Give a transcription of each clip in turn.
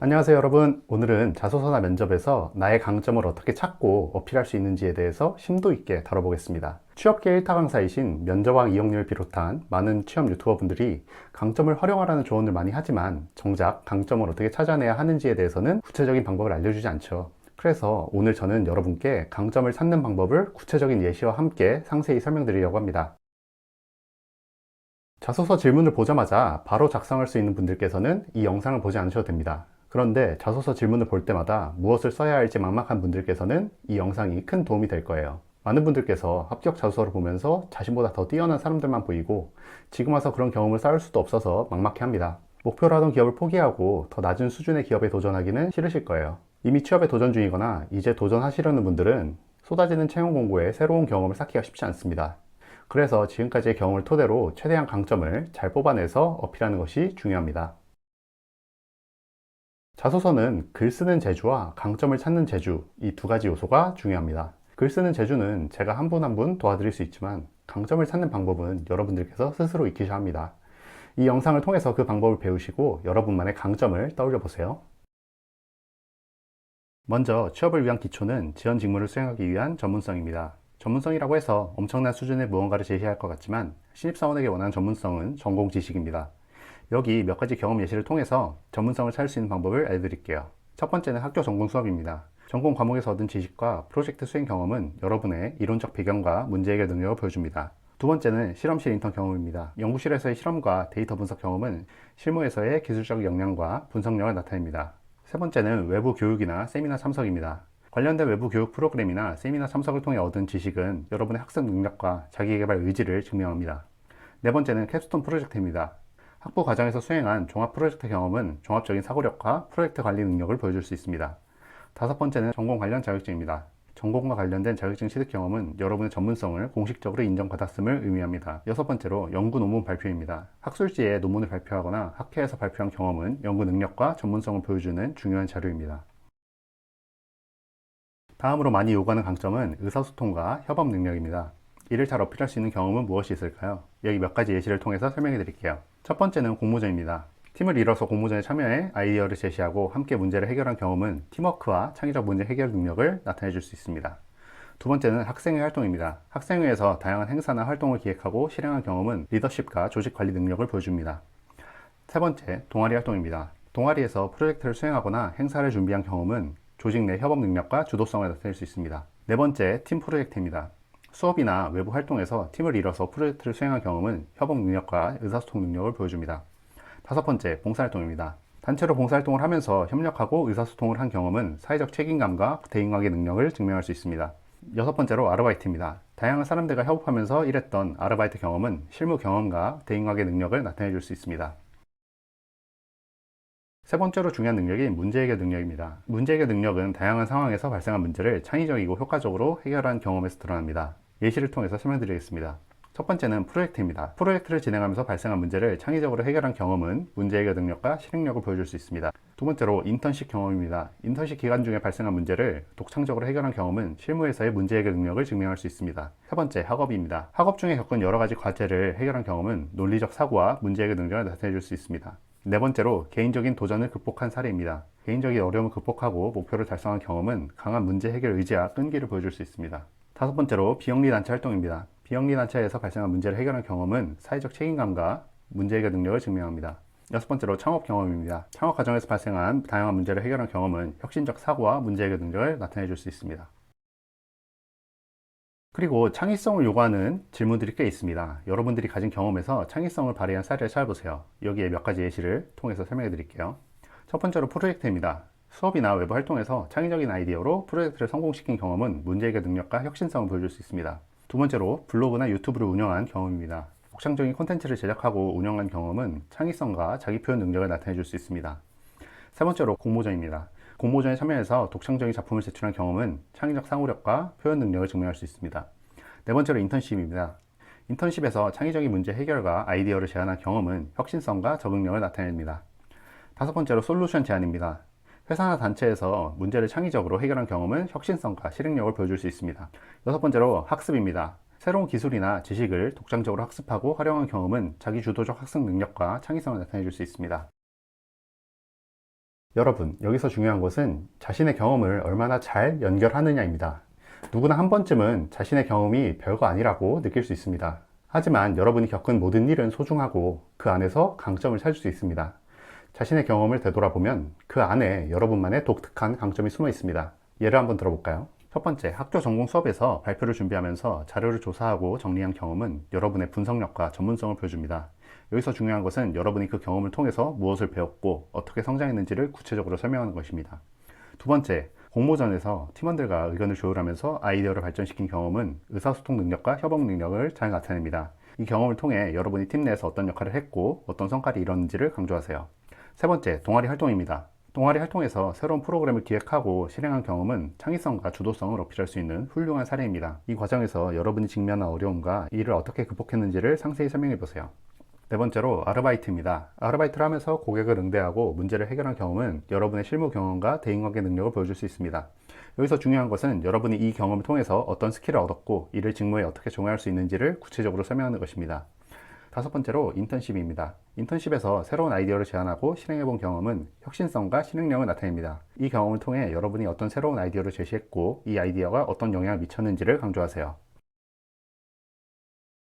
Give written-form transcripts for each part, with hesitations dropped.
안녕하세요 여러분. 오늘은 자소서나 면접에서 나의 강점을 어떻게 찾고 어필할 수 있는지에 대해서 심도 있게 다뤄보겠습니다. 취업계 1타 강사이신 면접왕 이영렬을 비롯한 많은 취업 유튜버 분들이 강점을 활용하라는 조언을 많이 하지만 정작 강점을 어떻게 찾아내야 하는지에 대해서는 구체적인 방법을 알려주지 않죠. 그래서 오늘 저는 여러분께 강점을 찾는 방법을 구체적인 예시와 함께 상세히 설명드리려고 합니다. 자소서 질문을 보자마자 바로 작성할 수 있는 분들께서는 이 영상을 보지 않으셔도 됩니다. 그런데 자소서 질문을 볼 때마다 무엇을 써야 할지 막막한 분들께서는 이 영상이 큰 도움이 될 거예요. 많은 분들께서 합격 자소서를 보면서 자신보다 더 뛰어난 사람들만 보이고 지금 와서 그런 경험을 쌓을 수도 없어서 막막해 합니다. 목표로 하던 기업을 포기하고 더 낮은 수준의 기업에 도전하기는 싫으실 거예요. 이미 취업에 도전 중이거나 이제 도전하시려는 분들은 쏟아지는 채용 공고에 새로운 경험을 쌓기가 쉽지 않습니다. 그래서 지금까지의 경험을 토대로 최대한 강점을 잘 뽑아내서 어필하는 것이 중요합니다. 자소서는 글 쓰는 재주와 강점을 찾는 재주, 이 두 가지 요소가 중요합니다. 글 쓰는 재주는 제가 한 분 한 분 도와드릴 수 있지만 강점을 찾는 방법은 여러분들께서 스스로 익히셔야 합니다. 이 영상을 통해서 그 방법을 배우시고 여러분만의 강점을 떠올려 보세요. 먼저 취업을 위한 기초는 지원 직무를 수행하기 위한 전문성입니다. 전문성이라고 해서 엄청난 수준의 무언가를 제시할 것 같지만 신입사원에게 원하는 전문성은 전공 지식입니다. 여기 몇 가지 경험 예시를 통해서 전문성을 찾을 수 있는 방법을 알려드릴게요. 첫 번째는 학교 전공 수업입니다. 전공 과목에서 얻은 지식과 프로젝트 수행 경험은 여러분의 이론적 배경과 문제 해결 능력을 보여줍니다. 두 번째는 실험실 인턴 경험입니다. 연구실에서의 실험과 데이터 분석 경험은 실무에서의 기술적 역량과 분석력을 나타냅니다. 세 번째는 외부 교육이나 세미나 참석입니다. 관련된 외부 교육 프로그램이나 세미나 참석을 통해 얻은 지식은 여러분의 학습 능력과 자기개발 의지를 증명합니다. 네 번째는 캡스톤 프로젝트입니다. 학부 과정에서 수행한 종합 프로젝트 경험은 종합적인 사고력과 프로젝트 관리 능력을 보여줄 수 있습니다. 다섯 번째는 전공 관련 자격증입니다. 전공과 관련된 자격증 취득 경험은 여러분의 전문성을 공식적으로 인정받았음을 의미합니다. 여섯 번째로 연구 논문 발표입니다. 학술지에 논문을 발표하거나 학회에서 발표한 경험은 연구 능력과 전문성을 보여주는 중요한 자료입니다. 다음으로 많이 요구하는 강점은 의사소통과 협업 능력입니다. 이를 잘 어필할 수 있는 경험은 무엇이 있을까요? 여기 몇 가지 예시를 통해서 설명해 드릴게요. 첫 번째는 공모전입니다. 팀을 이뤄서 공모전에 참여해 아이디어를 제시하고 함께 문제를 해결한 경험은 팀워크와 창의적 문제 해결 능력을 나타내 줄 수 있습니다. 두 번째는 학생회 활동입니다. 학생회에서 다양한 행사나 활동을 기획하고 실행한 경험은 리더십과 조직 관리 능력을 보여줍니다. 세 번째, 동아리 활동입니다. 동아리에서 프로젝트를 수행하거나 행사를 준비한 경험은 조직 내 협업 능력과 주도성을 나타낼 수 있습니다. 네 번째, 팀 프로젝트입니다. 수업이나 외부 활동에서 팀을 이뤄서 프로젝트를 수행한 경험은 협업 능력과 의사소통 능력을 보여줍니다. 다섯 번째, 봉사활동입니다. 단체로 봉사활동을 하면서 협력하고 의사소통을 한 경험은 사회적 책임감과 대인관계 능력을 증명할 수 있습니다. 여섯 번째로 아르바이트입니다. 다양한 사람들과 협업하면서 일했던 아르바이트 경험은 실무 경험과 대인관계 능력을 나타내 줄 수 있습니다. 세 번째로 중요한 능력이 문제 해결 능력입니다. 문제 해결 능력은 다양한 상황에서 발생한 문제를 창의적이고 효과적으로 해결한 경험에서 드러납니다. 예시를 통해서 설명드리겠습니다. 첫 번째는 프로젝트입니다. 프로젝트를 진행하면서 발생한 문제를 창의적으로 해결한 경험은 문제 해결 능력과 실행력을 보여줄 수 있습니다. 두 번째로 인턴십 경험입니다. 인턴십 기간 중에 발생한 문제를 독창적으로 해결한 경험은 실무에서의 문제 해결 능력을 증명할 수 있습니다. 세 번째, 학업입니다. 학업 중에 겪은 여러 가지 과제를 해결한 경험은 논리적 사고와 문제 해결 능력을 나타내 줄 수 있습니다. 네 번째로 개인적인 도전을 극복한 사례입니다. 개인적인 어려움을 극복하고 목표를 달성한 경험은 강한 문제 해결 의지와 끈기를 보여줄 수 있습니다. 다섯 번째로 비영리 단체 활동입니다. 비영리 단체에서 발생한 문제를 해결한 경험은 사회적 책임감과 문제 해결 능력을 증명합니다. 여섯 번째로 창업 경험입니다. 창업 과정에서 발생한 다양한 문제를 해결한 경험은 혁신적 사고와 문제 해결 능력을 나타내 줄 수 있습니다. 그리고 창의성을 요구하는 질문들이 꽤 있습니다. 여러분들이 가진 경험에서 창의성을 발휘한 사례를 찾아보세요. 여기에 몇 가지 예시를 통해서 설명해 드릴게요. 첫 번째로 프로젝트입니다. 수업이나 외부 활동에서 창의적인 아이디어로 프로젝트를 성공시킨 경험은 문제 해결 능력과 혁신성을 보여줄 수 있습니다. 두 번째로 블로그나 유튜브를 운영한 경험입니다. 독창적인 콘텐츠를 제작하고 운영한 경험은 창의성과 자기 표현 능력을 나타내 줄 수 있습니다. 세 번째로 공모전입니다. 공모전에 참여해서 독창적인 작품을 제출한 경험은 창의적 상호력과 표현 능력을 증명할 수 있습니다. 네 번째로 인턴십입니다. 인턴십에서 창의적인 문제 해결과 아이디어를 제안한 경험은 혁신성과 적응력을 나타냅니다. 다섯 번째로 솔루션 제안입니다. 회사나 단체에서 문제를 창의적으로 해결한 경험은 혁신성과 실행력을 보여줄 수 있습니다. 여섯 번째로 학습입니다. 새로운 기술이나 지식을 독창적으로 학습하고 활용한 경험은 자기 주도적 학습 능력과 창의성을 나타내 줄 수 있습니다. 여러분, 여기서 중요한 것은 자신의 경험을 얼마나 잘 연결하느냐입니다. 누구나 한 번쯤은 자신의 경험이 별거 아니라고 느낄 수 있습니다. 하지만 여러분이 겪은 모든 일은 소중하고 그 안에서 강점을 찾을 수 있습니다. 자신의 경험을 되돌아보면 그 안에 여러분만의 독특한 강점이 숨어 있습니다. 예를 한번 들어볼까요? 첫 번째, 학교 전공 수업에서 발표를 준비하면서 자료를 조사하고 정리한 경험은 여러분의 분석력과 전문성을 보여줍니다. 여기서 중요한 것은 여러분이 그 경험을 통해서 무엇을 배웠고 어떻게 성장했는지를 구체적으로 설명하는 것입니다. 두 번째, 공모전에서 팀원들과 의견을 조율하면서 아이디어를 발전시킨 경험은 의사소통 능력과 협업 능력을 잘 나타냅니다. 이 경험을 통해 여러분이 팀 내에서 어떤 역할을 했고 어떤 성과를 이뤘는지를 강조하세요. 세 번째, 동아리 활동입니다. 동아리 활동에서 새로운 프로그램을 기획하고 실행한 경험은 창의성과 주도성을 어필할 수 있는 훌륭한 사례입니다. 이 과정에서 여러분이 직면한 어려움과 이를 어떻게 극복했는지를 상세히 설명해 보세요. 네 번째로 아르바이트입니다. 아르바이트를 하면서 고객을 응대하고 문제를 해결한 경험은 여러분의 실무 경험과 대인관계 능력을 보여줄 수 있습니다. 여기서 중요한 것은 여러분이 이 경험을 통해서 어떤 스킬을 얻었고 이를 직무에 어떻게 적용할 수 있는지를 구체적으로 설명하는 것입니다. 다섯 번째로 인턴십입니다. 인턴십에서 새로운 아이디어를 제안하고 실행해본 경험은 혁신성과 실행력을 나타냅니다. 이 경험을 통해 여러분이 어떤 새로운 아이디어를 제시했고 이 아이디어가 어떤 영향을 미쳤는지를 강조하세요.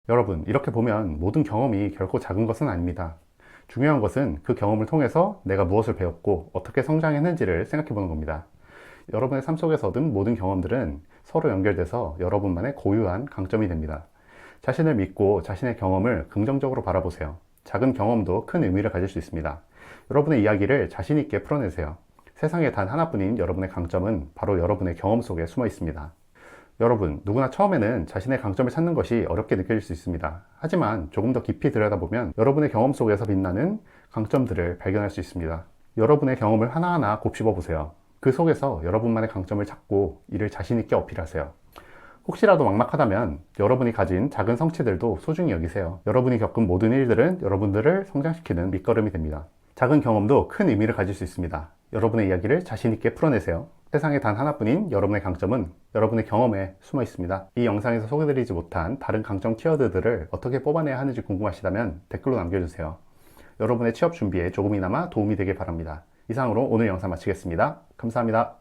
여러분, 이렇게 보면 모든 경험이 결코 작은 것은 아닙니다. 중요한 것은 그 경험을 통해서 내가 무엇을 배웠고 어떻게 성장했는지를 생각해 보는 겁니다. 여러분의 삶 속에서 얻은 모든 경험들은 서로 연결돼서 여러분만의 고유한 강점이 됩니다. 자신을 믿고 자신의 경험을 긍정적으로 바라보세요. 작은 경험도 큰 의미를 가질 수 있습니다. 여러분의 이야기를 자신 있게 풀어내세요. 세상에 단 하나뿐인 여러분의 강점은 바로 여러분의 경험 속에 숨어 있습니다. 여러분, 누구나 처음에는 자신의 강점을 찾는 것이 어렵게 느껴질 수 있습니다. 하지만 조금 더 깊이 들여다보면 여러분의 경험 속에서 빛나는 강점들을 발견할 수 있습니다. 여러분의 경험을 하나하나 곱씹어 보세요. 그 속에서 여러분만의 강점을 찾고 이를 자신 있게 어필하세요. 혹시라도 막막하다면 여러분이 가진 작은 성취들도 소중히 여기세요. 여러분이 겪은 모든 일들은 여러분들을 성장시키는 밑거름이 됩니다. 작은 경험도 큰 의미를 가질 수 있습니다. 여러분의 이야기를 자신 있게 풀어내세요. 세상에 단 하나뿐인 여러분의 강점은 여러분의 경험에 숨어 있습니다. 이 영상에서 소개드리지 못한 다른 강점 키워드들을 어떻게 뽑아내야 하는지 궁금하시다면 댓글로 남겨주세요. 여러분의 취업 준비에 조금이나마 도움이 되길 바랍니다. 이상으로 오늘 영상 마치겠습니다. 감사합니다.